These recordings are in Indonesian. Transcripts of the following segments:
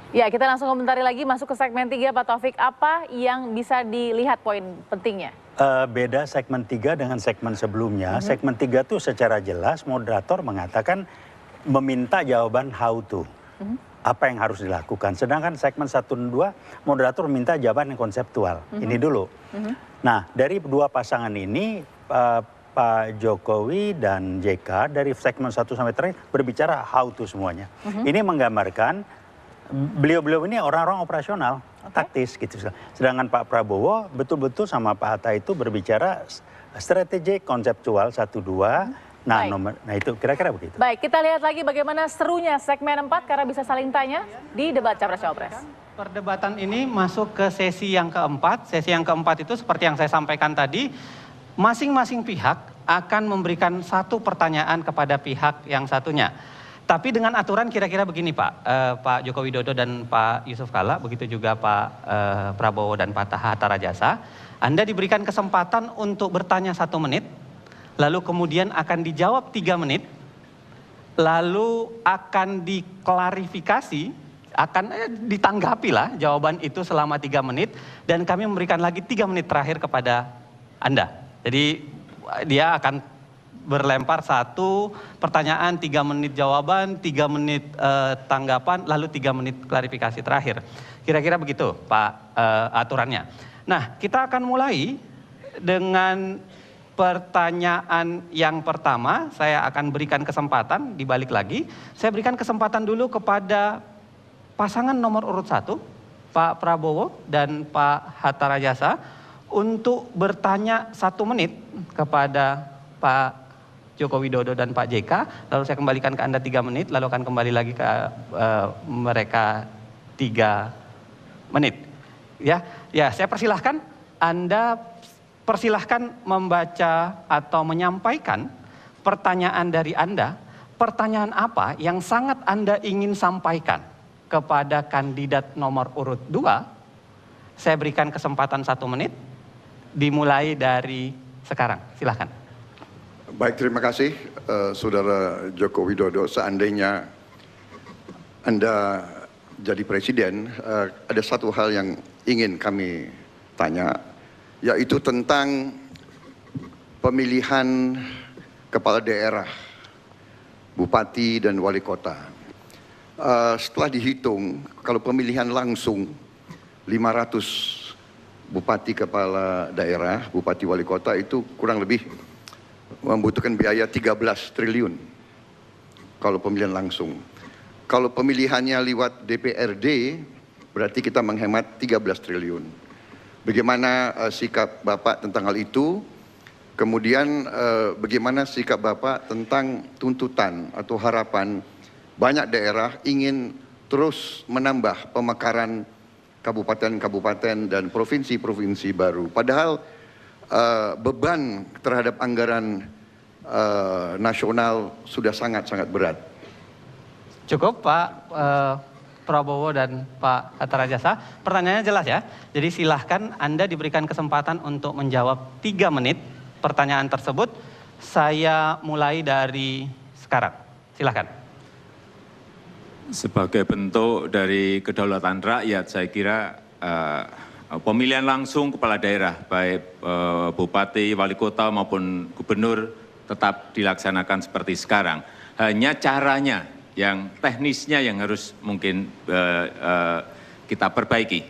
Ya, kita langsung komentari lagi masuk ke segmen 3, Pak Taufik. Apa yang bisa dilihat poin pentingnya? Beda segmen 3 dengan segmen sebelumnya. Segmen 3 tuh secara jelas moderator mengatakan meminta jawaban how to. Apa yang harus dilakukan. Sedangkan segmen 1 dan 2 moderator minta jawaban yang konseptual. Ini dulu. Nah, dari dua pasangan ini Pak Jokowi dan JK dari segmen 1 sampai terakhir berbicara how to semuanya. Ini menggambarkan beliau-beliau ini orang-orang operasional, taktis gitu. Sedangkan Pak Prabowo betul-betul sama Pak Hatta itu berbicara strategi konseptual 1-2. Nah, itu kira-kira begitu. Baik, kita lihat lagi bagaimana serunya segmen 4 karena bisa saling tanya di debat Capres-Cawapres. Perdebatan ini masuk ke sesi yang keempat. Sesi yang keempat itu seperti yang saya sampaikan tadi, masing-masing pihak akan memberikan satu pertanyaan kepada pihak yang satunya. Tapi dengan aturan kira-kira begini Pak, Pak Joko Widodo dan Pak Yusuf Kalla, begitu juga Pak Prabowo dan Pak Hatta Rajasa, Anda diberikan kesempatan untuk bertanya 1 menit, lalu kemudian akan dijawab 3 menit, lalu akan diklarifikasi, akan ditanggapi lah jawaban itu selama 3 menit, dan kami memberikan lagi 3 menit terakhir kepada Anda. Jadi dia akan berlempar 1 pertanyaan, 3 menit jawaban, 3 menit tanggapan, lalu 3 menit klarifikasi terakhir. Kira-kira begitu Pak aturannya. Nah, kita akan mulai dengan pertanyaan yang pertama. Saya akan berikan kesempatan, dibalik lagi. Saya berikan kesempatan dulu kepada pasangan nomor urut 1, Pak Prabowo dan Pak Hatta Rajasa, untuk bertanya 1 menit kepada Pak Joko Widodo dan Pak JK, lalu saya kembalikan ke Anda 3 menit, lalu akan kembali lagi ke mereka 3 menit. Ya, saya persilahkan, Anda persilahkan membaca atau menyampaikan pertanyaan dari Anda. Pertanyaan apa yang sangat Anda ingin sampaikan kepada kandidat nomor urut 2? Saya berikan kesempatan 1 menit, dimulai dari sekarang. Silahkan. Baik, terima kasih Saudara Joko Widodo. Seandainya Anda jadi presiden, ada satu hal yang ingin kami tanya, yaitu tentang pemilihan kepala daerah, bupati dan wali kota. Setelah dihitung, kalau pemilihan langsung 500 bupati kepala daerah, bupati wali kota itu kurang lebih membutuhkan biaya 13 triliun kalau pemilihan langsung. Kalau pemilihannya lewat DPRD berarti kita menghemat 13 triliun. Bagaimana sikap Bapak tentang hal itu? Kemudian bagaimana sikap Bapak tentang tuntutan atau harapan banyak daerah ingin terus menambah pemekaran kabupaten-kabupaten dan provinsi-provinsi baru. Padahal beban terhadap anggaran nasional sudah sangat-sangat berat. Cukup Pak Prabowo dan Pak Hatta Rajasa. Pertanyaannya jelas ya. Jadi silahkan Anda diberikan kesempatan untuk menjawab 3 menit pertanyaan tersebut. Saya mulai dari sekarang. Silahkan. Sebagai bentuk dari kedaulatan rakyat, saya kira pemilihan langsung kepala daerah, baik bupati, wali kota maupun gubernur tetap dilaksanakan seperti sekarang. Hanya caranya, yang teknisnya yang harus mungkin kita perbaiki.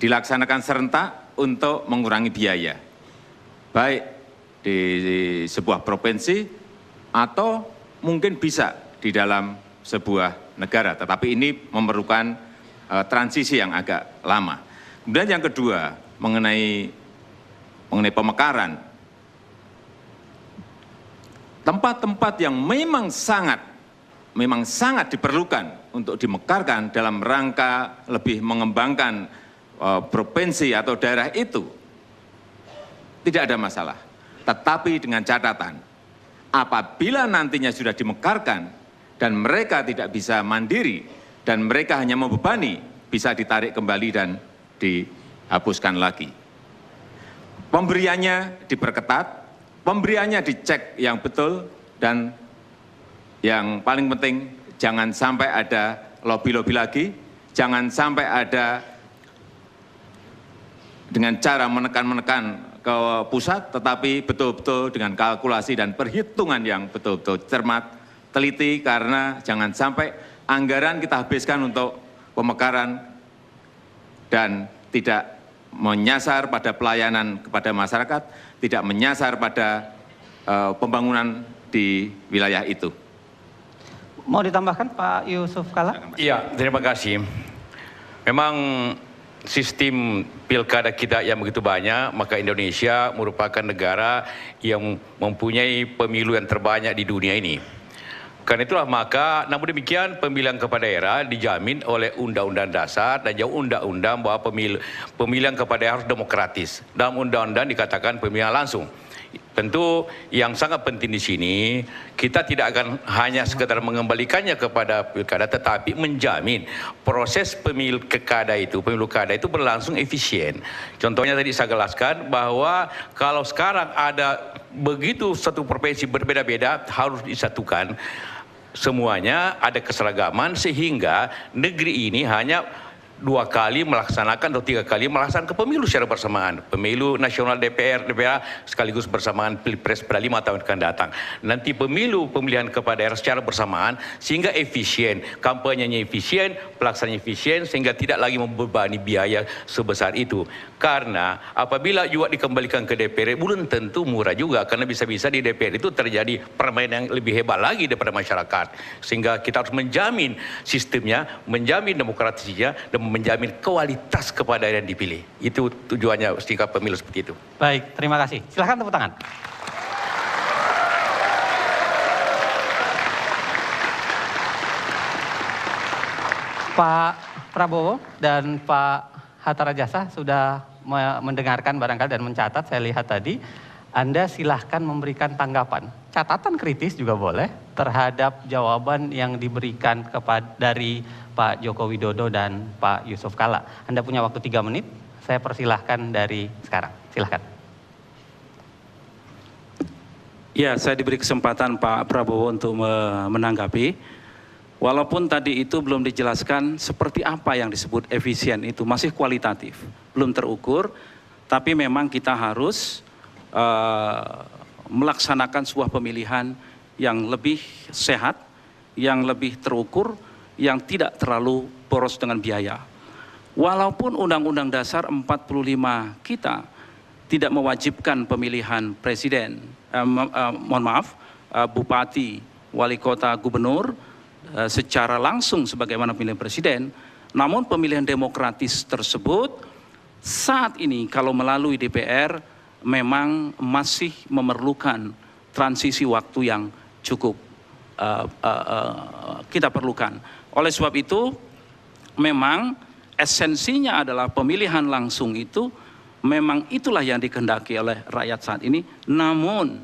Dilaksanakan serentak untuk mengurangi biaya, baik di sebuah provinsi atau mungkin bisa di dalam sebuah negara. Tetapi ini memerlukan transisi yang agak lama. Kemudian yang kedua, mengenai pemekaran. Tempat-tempat yang memang sangat diperlukan untuk dimekarkan dalam rangka lebih mengembangkan provinsi atau daerah itu, tidak ada masalah. Tetapi dengan catatan, apabila nantinya sudah dimekarkan dan mereka tidak bisa mandiri dan mereka hanya membebani, bisa ditarik kembali dan dihapuskan lagi. Pemberiannya diperketat, pemberiannya dicek yang betul, dan yang paling penting jangan sampai ada lobby-lobby lagi, jangan sampai ada dengan cara menekan-menekan ke pusat, tetapi betul-betul dengan kalkulasi dan perhitungan yang betul-betul cermat, teliti, karena jangan sampai anggaran kita habiskan untuk pemekaran dan tidak menyasar pada pelayanan kepada masyarakat, tidak menyasar pada pembangunan di wilayah itu. Mau ditambahkan Pak Yusuf Kalla? Iya, terima kasih. Memang sistem pilkada kita yang begitu banyak, maka Indonesia merupakan negara yang mempunyai pemilu yang terbanyak di dunia ini. Karena itulah maka, namun demikian pemilihan kepala daerah dijamin oleh Undang-Undang Dasar dan juga Undang-Undang bahwa pemilihan kepala daerah harus demokratis. Dalam Undang-Undang dikatakan pemilihan langsung. Tentu yang sangat penting di sini, kita tidak akan hanya sekedar mengembalikannya kepada pilkada, tetapi menjamin proses pemilu kada itu berlangsung efisien. Contohnya tadi saya jelaskan bahwa kalau sekarang ada begitu satu provinsi berbeda-beda harus disatukan, semuanya ada keseragaman sehingga negeri ini hanya 2 kali melaksanakan atau 3 kali melaksanakan pemilu secara bersamaan. Pemilu nasional DPR sekaligus bersamaan Pilpres pada 5 tahun akan datang. Nanti pemilihan kepala daerah secara bersamaan sehingga efisien, kampanyenya efisien, pelaksanaannya efisien sehingga tidak lagi membebani biaya sebesar itu. Karena apabila juga dikembalikan ke DPR belum tentu murah juga, karena bisa-bisa di DPR itu terjadi permainan yang lebih hebat lagi daripada masyarakat. Sehingga kita harus menjamin sistemnya, menjamin demokratisnya, dan menjamin kualitas kepada yang dipilih. Itu tujuannya sikap pemilu seperti itu. Baik, terima kasih. Silahkan tepuk tangan. Pak Prabowo dan Pak Hatta Rajasa sudah mendengarkan barangkali dan mencatat, saya lihat tadi. Anda silahkan memberikan tanggapan, catatan kritis juga boleh terhadap jawaban yang diberikan dari Pak Joko Widodo dan Pak Yusuf Kalla. Anda punya waktu 3 menit, saya persilahkan dari sekarang. Silahkan. Ya, saya diberi kesempatan Pak Prabowo untuk menanggapi. Walaupun tadi itu belum dijelaskan seperti apa yang disebut efisien itu, masih kualitatif, belum terukur, tapi memang kita harus melaksanakan sebuah pemilihan yang lebih sehat, yang lebih terukur, yang tidak terlalu boros dengan biaya. Walaupun Undang-Undang Dasar 45 kita tidak mewajibkan pemilihan presiden, bupati, wali kota, gubernur secara langsung sebagaimana pemilihan presiden, namun pemilihan demokratis tersebut saat ini kalau melalui DPR memang masih memerlukan transisi waktu yang cukup kita perlukan. Oleh sebab itu, memang esensinya adalah pemilihan langsung itu memang itulah yang dikehendaki oleh rakyat saat ini. Namun,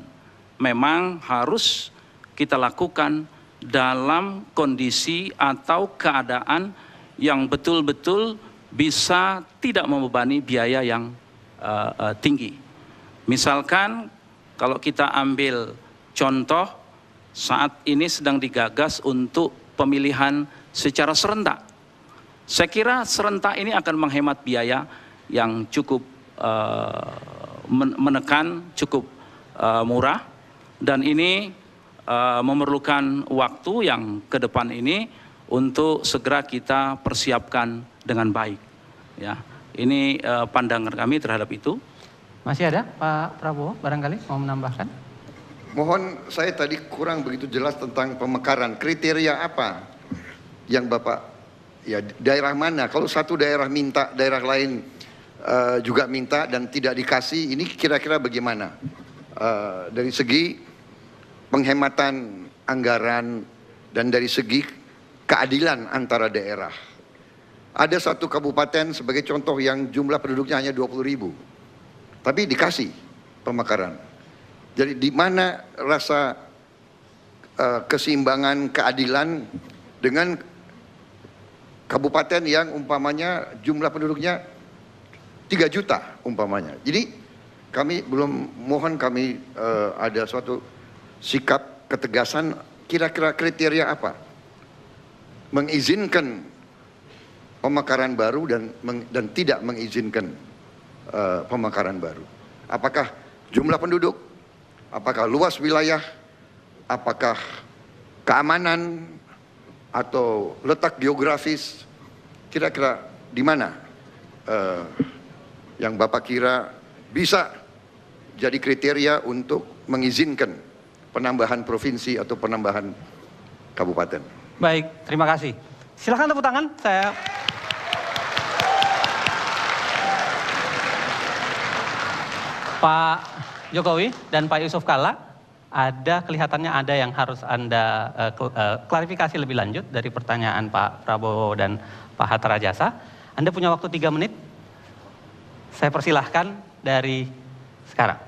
memang harus kita lakukan dalam kondisi atau keadaan yang betul-betul bisa tidak membebani biaya yang tinggi. Misalkan kalau kita ambil contoh saat ini sedang digagas untuk pemilihan secara serentak. Saya kira serentak ini akan menghemat biaya yang cukup menekan, cukup murah, dan ini memerlukan waktu yang ke depan ini untuk segera kita persiapkan dengan baik. Ya, ini pandangan kami terhadap itu. Masih ada Pak Prabowo barangkali mau menambahkan? Mohon, saya tadi kurang begitu jelas tentang pemekaran. Kriteria apa yang Bapak, ya daerah mana? Kalau satu daerah minta, daerah lain juga minta dan tidak dikasih, ini kira-kira bagaimana? Dari segi penghematan anggaran dan dari segi keadilan antara daerah. Ada satu kabupaten sebagai contoh yang jumlah penduduknya hanya 20.000. Tapi dikasih pemekaran. Jadi di mana rasa keseimbangan keadilan dengan kabupaten yang umpamanya jumlah penduduknya 3 juta umpamanya. Jadi kami mohon kami ada suatu sikap ketegasan, kira-kira kriteria apa mengizinkan pemekaran baru dan tidak mengizinkan pemekaran baru? Apakah jumlah penduduk? Apakah luas wilayah? Apakah keamanan atau letak geografis? Kira-kira di mana yang Bapak kira bisa jadi kriteria untuk mengizinkan penambahan provinsi atau penambahan kabupaten? Baik, terima kasih. Silakan tepuk tangan. Pak Jokowi dan Pak Yusuf Kalla, kelihatannya ada yang harus Anda klarifikasi lebih lanjut dari pertanyaan Pak Prabowo dan Pak Hatta Rajasa. Anda punya waktu 3 menit. Saya persilahkan dari sekarang.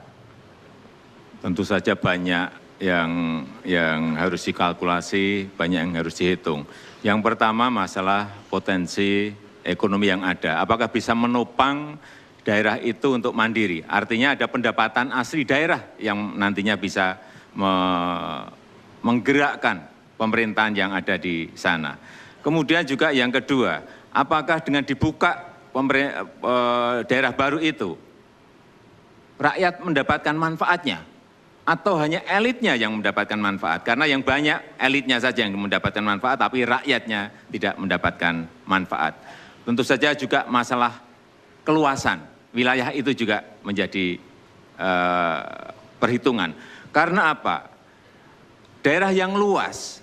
Tentu saja banyak yang harus dikalkulasi, banyak yang harus dihitung. Yang pertama masalah potensi ekonomi yang ada. Apakah bisa menopang daerah itu untuk mandiri? Artinya ada pendapatan asli daerah yang nantinya bisa menggerakkan pemerintahan yang ada di sana. Kemudian juga yang kedua, apakah dengan dibuka daerah baru itu, rakyat mendapatkan manfaatnya? Atau hanya elitnya yang mendapatkan manfaat? Karena yang banyak elitnya saja yang mendapatkan manfaat, tapi rakyatnya tidak mendapatkan manfaat. Tentu saja juga masalah keluasan wilayah itu juga menjadi perhitungan. Karena apa? Daerah yang luas,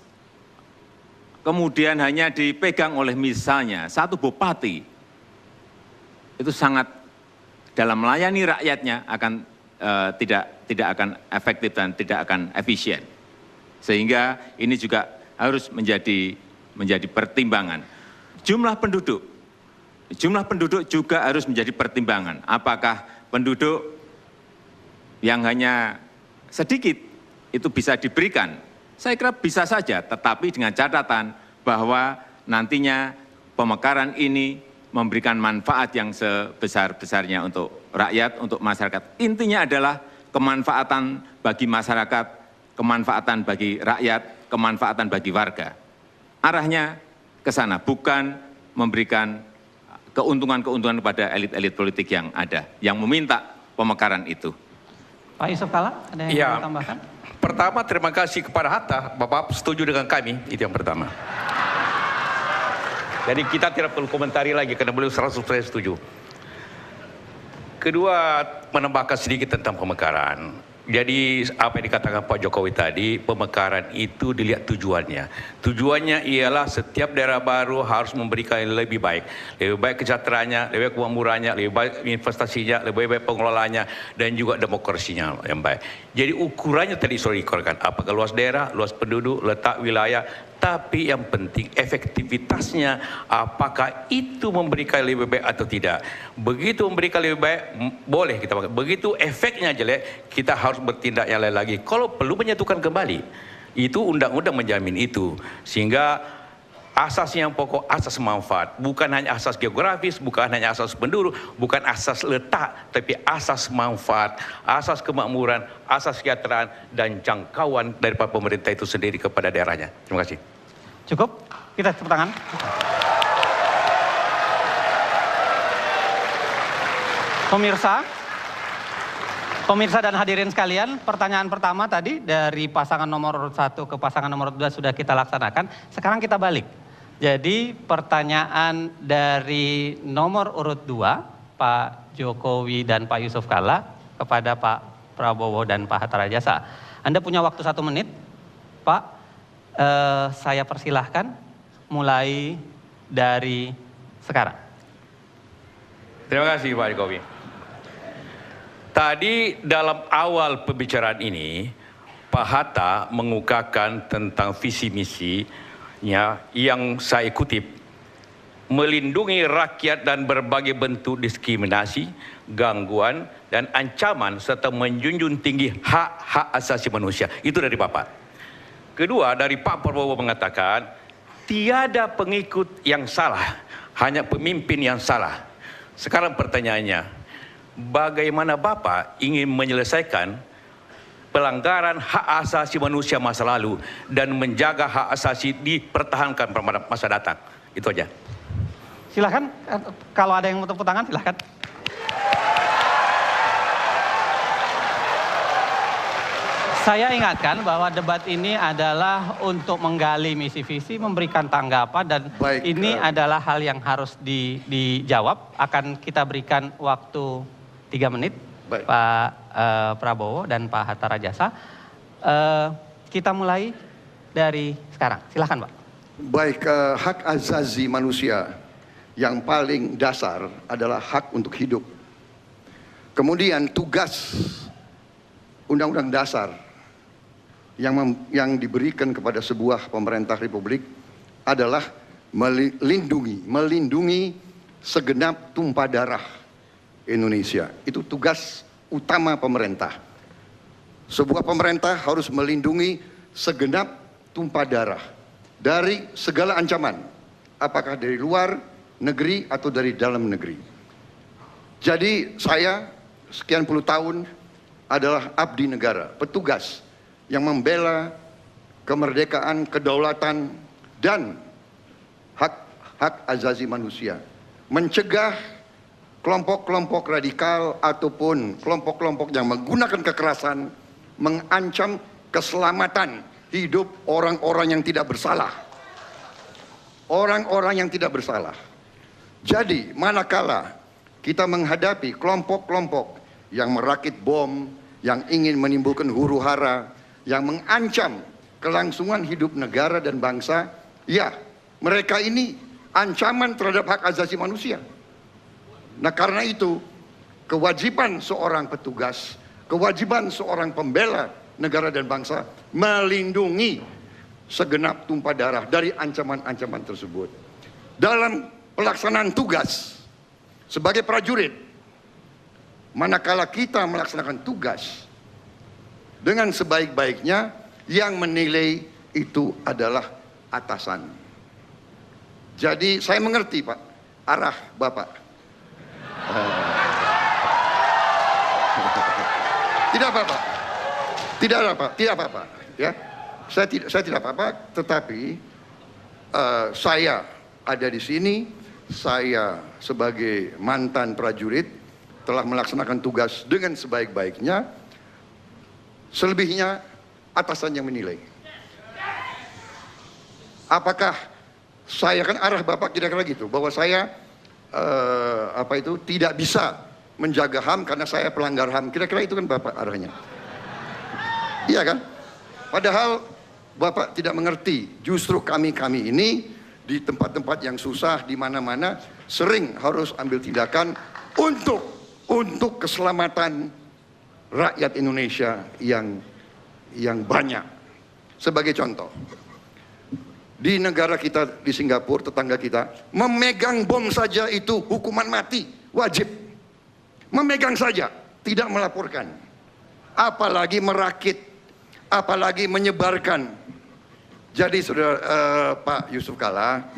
kemudian hanya dipegang oleh misalnya satu bupati, itu sangat dalam melayani rakyatnya akan tidak akan efektif dan tidak akan efisien. Sehingga ini juga harus menjadi pertimbangan. Jumlah penduduk juga harus menjadi pertimbangan. Apakah penduduk yang hanya sedikit itu bisa diberikan? Saya kira bisa saja, tetapi dengan catatan bahwa nantinya pemekaran ini memberikan manfaat yang sebesar-besarnya untuk rakyat, untuk masyarakat. Intinya adalah kemanfaatan bagi masyarakat, kemanfaatan bagi rakyat, kemanfaatan bagi warga. Arahnya ke sana, bukan memberikan keuntungan-keuntungan kepada elit-elit politik yang ada, yang meminta pemekaran itu. Pak Yusuf Kalla, ada yang mau tambahkan? Pertama, terima kasih kepada Hatta, Bapak setuju dengan kami, itu yang pertama. Jadi kita tidak perlu komentari lagi karena beliau 100% setuju. Kedua, menambahkan sedikit tentang pemekaran. Jadi apa yang dikatakan Pak Jokowi tadi, pemekaran itu dilihat tujuannya. Tujuannya ialah setiap daerah baru harus memberikan yang lebih baik. Lebih baik kesejahteraannya, lebih baik kemakmurannya, lebih baik investasinya, lebih baik pengelolaannya, dan juga demokrasinya yang baik. Jadi ukurannya tadi sudah dikorkan. Apakah luas daerah, luas penduduk, letak wilayah, tapi yang penting efektivitasnya, apakah itu memberikan lebih baik atau tidak. Begitu memberikan lebih baik, boleh kita pakai. Begitu efeknya jelek, kita harus bertindak yang lain lagi. Kalau perlu menyatukan kembali, itu undang-undang menjamin itu. Sehingga asas yang pokok, asas manfaat. Bukan hanya asas geografis, bukan hanya asas penduduk, bukan asas letak, tapi asas manfaat, asas kemakmuran, asas kesejahteraan, dan jangkauan daripada pemerintah itu sendiri kepada daerahnya. Terima kasih. Cukup? Kita tepuk tangan. Pemirsa dan hadirin sekalian, pertanyaan pertama tadi dari pasangan nomor urut 1 ke pasangan nomor 2 sudah kita laksanakan. Sekarang kita balik. Jadi pertanyaan dari nomor urut 2, Pak Jokowi dan Pak Yusuf Kalla, kepada Pak Prabowo dan Pak Hatta Rajasa. Anda punya waktu 1 menit. Pak, saya persilahkan mulai dari sekarang. Terima kasih Pak Jokowi. Tadi dalam awal pembicaraan ini, Pak Hatta mengungkapkan tentang visi misinya yang saya kutip, melindungi rakyat dan berbagai bentuk diskriminasi, gangguan, dan ancaman serta menjunjung tinggi hak-hak asasi manusia. Itu dari Bapak. Kedua, dari Pak Prabowo mengatakan, tiada pengikut yang salah, hanya pemimpin yang salah. Sekarang pertanyaannya, bagaimana Bapak ingin menyelesaikan pelanggaran hak asasi manusia masa lalu dan menjaga hak asasi dipertahankan pada masa datang? Itu aja. Silahkan, kalau ada yang mau tepuk tangan silahkan. Saya ingatkan bahwa debat ini adalah untuk menggali misi visi, memberikan tanggapan, dan Baik, ini adalah hal yang harus dijawab. Akan kita berikan waktu 3 menit, Baik. Pak Prabowo dan Pak Hatta Rajasa. Kita mulai dari sekarang. Silahkan, Pak. Baik, hak azazi manusia yang paling dasar adalah hak untuk hidup. Kemudian tugas Undang-Undang Dasar yang diberikan kepada sebuah pemerintah republik adalah melindungi segenap tumpah darah Indonesia. Itu tugas utama pemerintah. Sebuah pemerintah harus melindungi segenap tumpah darah dari segala ancaman, apakah dari luar negeri atau dari dalam negeri. Jadi saya sekian puluh tahun adalah abdi negara, petugas yang membela kemerdekaan, kedaulatan, dan hak azazi manusia. Mencegah kelompok-kelompok radikal ataupun kelompok-kelompok yang menggunakan kekerasan mengancam keselamatan hidup orang-orang yang tidak bersalah. Orang-orang yang tidak bersalah. Jadi, manakala kita menghadapi kelompok-kelompok yang merakit bom, yang ingin menimbulkan huru-hara, yang mengancam kelangsungan hidup negara dan bangsa, ya, mereka ini ancaman terhadap hak asasi manusia. Nah, karena itu, kewajiban seorang petugas, kewajiban seorang pembela negara dan bangsa melindungi segenap tumpah darah dari ancaman-ancaman tersebut. Dalam pelaksanaan tugas sebagai prajurit, manakala kita melaksanakan tugas dengan sebaik-baiknya, yang menilai itu adalah atasan. Jadi saya mengerti, Pak, arah Bapak. Tidak apa-apa. Tidak apa-apa, ya. Saya tidak apa-apa, tetapi saya ada di sini, saya sebagai mantan prajurit telah melaksanakan tugas dengan sebaik-baiknya. Selebihnya atasan yang menilai. Apakah saya, kan arah Bapak kira-kira gitu, bahwa saya tidak bisa menjaga HAM karena saya pelanggar HAM. Kira-kira itu kan Bapak arahnya. Iya kan? Padahal Bapak tidak mengerti, justru kami ini di tempat-tempat yang susah, di mana-mana sering harus ambil tindakan untuk keselamatan rakyat Indonesia yang banyak. Sebagai contoh, di negara kita, di Singapura, tetangga kita, memegang bom saja itu hukuman mati, wajib. Memegang saja, tidak melaporkan. Apalagi merakit, apalagi menyebarkan. Jadi saudara Pak Yusuf Kalla,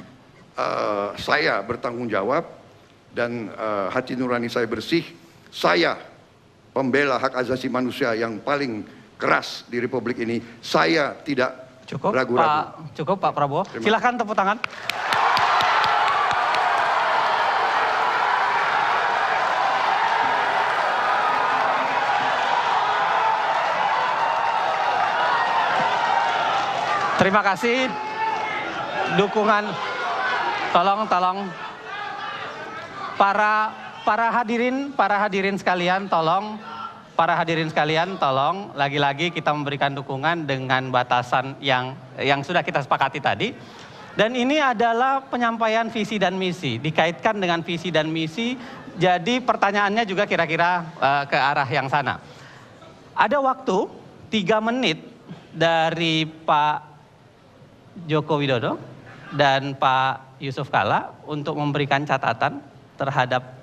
saya bertanggung jawab dan hati nurani saya bersih. Saya pembela hak asasi manusia yang paling keras di Republik ini. Saya tidak ragu-ragu. Cukup Pak Prabowo. Silahkan tepuk tangan. Terima kasih dukungan. Tolong para hadirin sekalian, tolong lagi-lagi kita memberikan dukungan dengan batasan yang sudah kita sepakati tadi. Dan ini adalah penyampaian visi dan misi, dikaitkan dengan visi dan misi. Jadi pertanyaannya juga kira-kira ke arah yang sana. Ada waktu 3 menit dari Pak Joko Widodo dan Pak Yusuf Kalla untuk memberikan catatan terhadap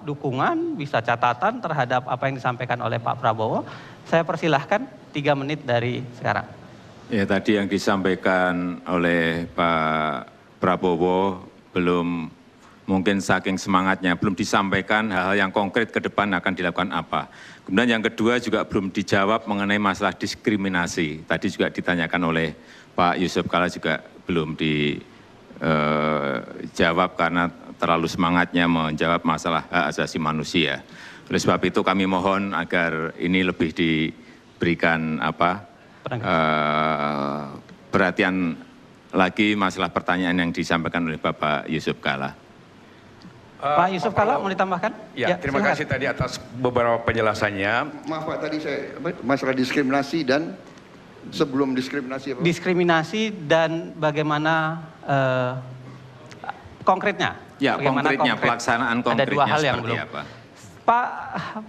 dukungan, bisa catatan terhadap apa yang disampaikan oleh Pak Prabowo. Saya persilahkan 3 menit dari sekarang. Ya, tadi yang disampaikan oleh Pak Prabowo belum, mungkin saking semangatnya belum disampaikan hal-hal yang konkret ke depan akan dilakukan apa. Kemudian yang kedua juga belum dijawab mengenai masalah diskriminasi. Tadi juga ditanyakan oleh Pak Yusuf Kalla, juga belum jawab karena terlalu semangatnya menjawab masalah hak asasi manusia. Oleh sebab itu kami mohon agar ini lebih diberikan perhatian lagi masalah pertanyaan yang disampaikan oleh Bapak Yusuf Kalla. Pak Yusuf Kalla mau ditambahkan? Ya, terima kasih tadi atas beberapa penjelasannya. Maaf Pak, tadi saya masalah diskriminasi dan sebelum diskriminasi apa? Diskriminasi dan bagaimana konkretnya? Ya, bagaimana konkretnya, pelaksanaan konkretnya ada dua hal yang seperti belum. apa?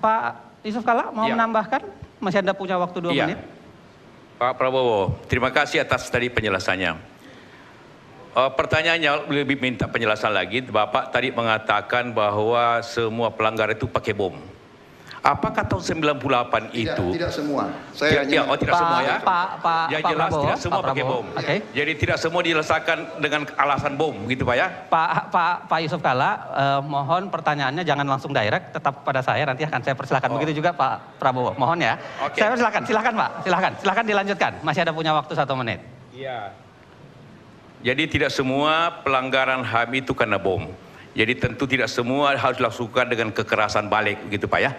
Pak Yusuf Kalla mau Ya. menambahkan? Masih Anda punya waktu 2 Iya. menit. Pak Prabowo, terima kasih atas tadi penjelasannya. Pertanyaannya lebih minta penjelasan lagi. Bapak tadi mengatakan bahwa semua pelanggar itu pakai bom. Apakah tahun 98 itu? Tidak semua. Saya hanya Tidak semua ya. Pak Ya jelas Prabowo, tidak semua Pak pakai Prabowo. bom. Oke. Jadi tidak semua dilesakan dengan alasan bom, gitu Pak ya? Pak Yusuf Kalla, mohon pertanyaannya jangan langsung direct, tetap pada saya, nanti akan saya persilakan. Begitu juga Pak Prabowo, mohon ya. Oke. Saya silakan Pak, silakan dilanjutkan. Masih ada punya waktu 1 menit. Iya. Jadi tidak semua pelanggaran HAM itu karena bom. Jadi tentu tidak semua harus dilakukan dengan kekerasan balik, gitu Pak ya.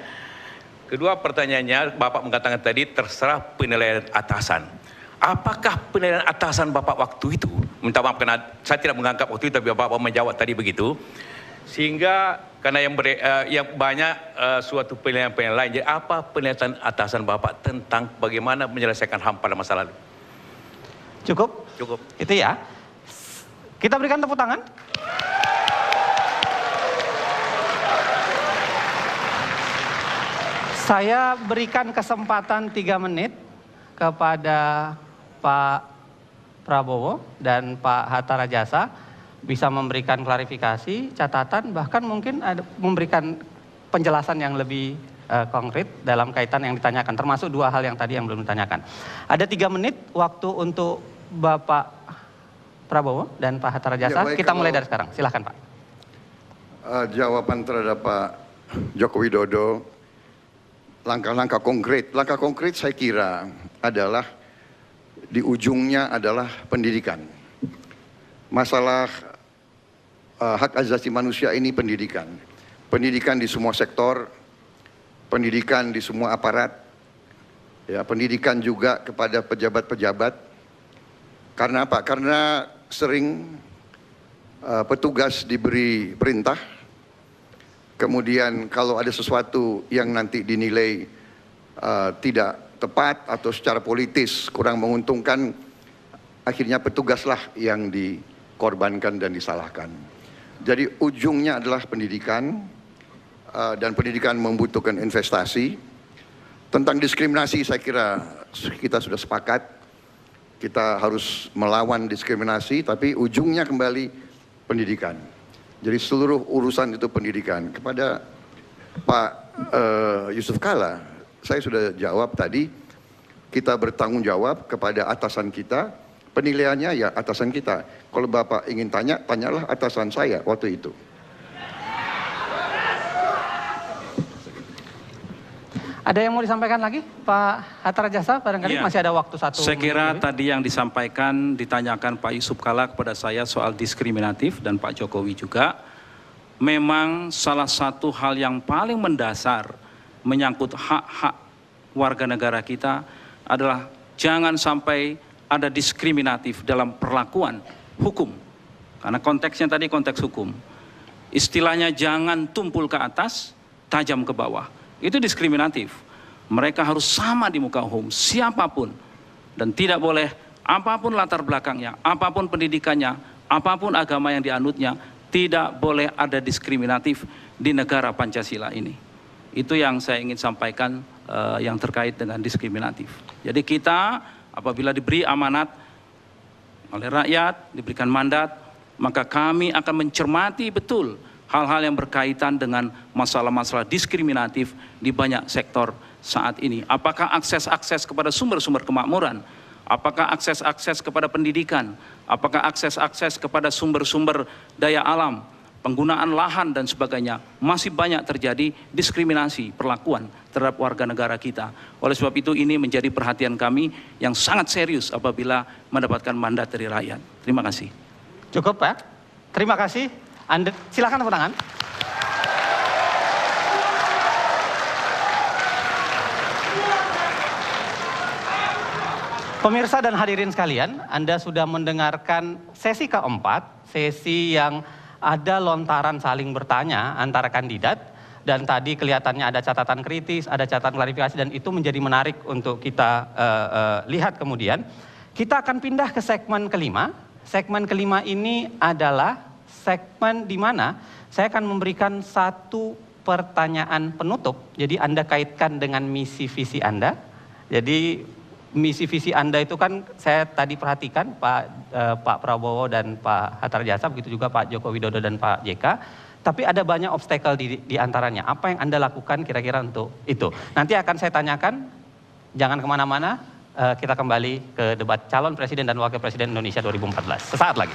Kedua pertanyaannya, Bapak mengatakan tadi terserah penilaian atasan. Apakah penilaian atasan Bapak waktu itu? Minta maaf karena saya tidak menganggap waktu itu, tapi Bapak menjawab tadi begitu. Sehingga karena yang banyak suatu penilaian lain. Jadi apa penilaian atasan Bapak tentang bagaimana menyelesaikan HAM pada masa lalu? Cukup? Cukup. Itu ya. Kita berikan tepuk tangan. Saya berikan kesempatan 3 menit kepada Pak Prabowo dan Pak Hatta Rajasa bisa memberikan klarifikasi, catatan, bahkan mungkin memberikan penjelasan yang lebih konkret dalam kaitan yang ditanyakan, termasuk 2 hal yang tadi yang belum ditanyakan. Ada 3 menit waktu untuk Bapak Prabowo dan Pak Hatta Rajasa. Ya, baik, kita mulai dari sekarang. Silahkan Pak. Jawaban terhadap Pak Joko Widodo, langkah-langkah konkret saya kira adalah di ujungnya adalah pendidikan. Masalah hak asasi manusia ini pendidikan. Pendidikan di semua sektor, pendidikan di semua aparat, ya, pendidikan juga kepada pejabat-pejabat. Karena apa? Karena sering petugas diberi perintah, kemudian kalau ada sesuatu yang nanti dinilai tidak tepat atau secara politis kurang menguntungkan, akhirnya petugaslah yang dikorbankan dan disalahkan. Jadi ujungnya adalah pendidikan, dan pendidikan membutuhkan investasi. Tentang diskriminasi saya kira kita sudah sepakat, kita harus melawan diskriminasi, tapi ujungnya kembali pendidikan. Jadi seluruh urusan itu pendidikan. Kepada Pak Yusuf Kalla, saya sudah jawab tadi, kita bertanggung jawab kepada atasan kita, penilaiannya ya atasan kita. Kalau Bapak ingin tanya, tanyalah atasan saya waktu itu. Ada yang mau disampaikan lagi? Pak Hatta Rajasa, barangkali masih ada waktu 1 menit. Saya kira tadi yang disampaikan, ditanyakan Pak Yusuf Kalla kepada saya soal diskriminatif dan Pak Jokowi juga, memang salah satu hal yang paling mendasar menyangkut hak-hak warga negara kita adalah jangan sampai ada diskriminatif dalam perlakuan hukum. Karena konteksnya tadi konteks hukum. Istilahnya jangan tumpul ke atas, tajam ke bawah. Itu diskriminatif. Mereka harus sama di muka umum, siapapun. Dan tidak boleh apapun latar belakangnya, apapun pendidikannya, apapun agama yang dianutnya, tidak boleh ada diskriminatif di negara Pancasila ini. Itu yang saya ingin sampaikan yang terkait dengan diskriminatif. Jadi kita apabila diberi amanat oleh rakyat, diberikan mandat, maka kami akan mencermati betul hal-hal yang berkaitan dengan masalah-masalah diskriminatif di banyak sektor saat ini. Apakah akses-akses kepada sumber-sumber kemakmuran? Apakah akses-akses kepada pendidikan? Apakah akses-akses kepada sumber-sumber daya alam? Penggunaan lahan dan sebagainya. Masih banyak terjadi diskriminasi perlakuan terhadap warga negara kita. Oleh sebab itu ini menjadi perhatian kami yang sangat serius apabila mendapatkan mandat dari rakyat. Terima kasih. Cukup ya? Terima kasih. Anda silakan tepuk tangan. Pemirsa dan hadirin sekalian, Anda sudah mendengarkan sesi keempat, sesi yang ada lontaran saling bertanya antara kandidat, dan tadi kelihatannya ada catatan kritis, ada catatan klarifikasi, dan itu menjadi menarik untuk kita lihat kemudian. Kita akan pindah ke segmen kelima. Segmen kelima ini adalah segmen di mana saya akan memberikan satu pertanyaan penutup. Jadi Anda kaitkan dengan misi visi Anda. Jadi misi visi Anda itu kan saya tadi perhatikan Pak Prabowo dan Pak Hatta Rajasa, begitu juga Pak Joko Widodo dan Pak JK. Tapi ada banyak obstacle di antaranya. Apa yang Anda lakukan kira-kira untuk itu? Nanti akan saya tanyakan, jangan kemana-mana, kita kembali ke debat calon presiden dan wakil presiden Indonesia 2014. Sesaat lagi.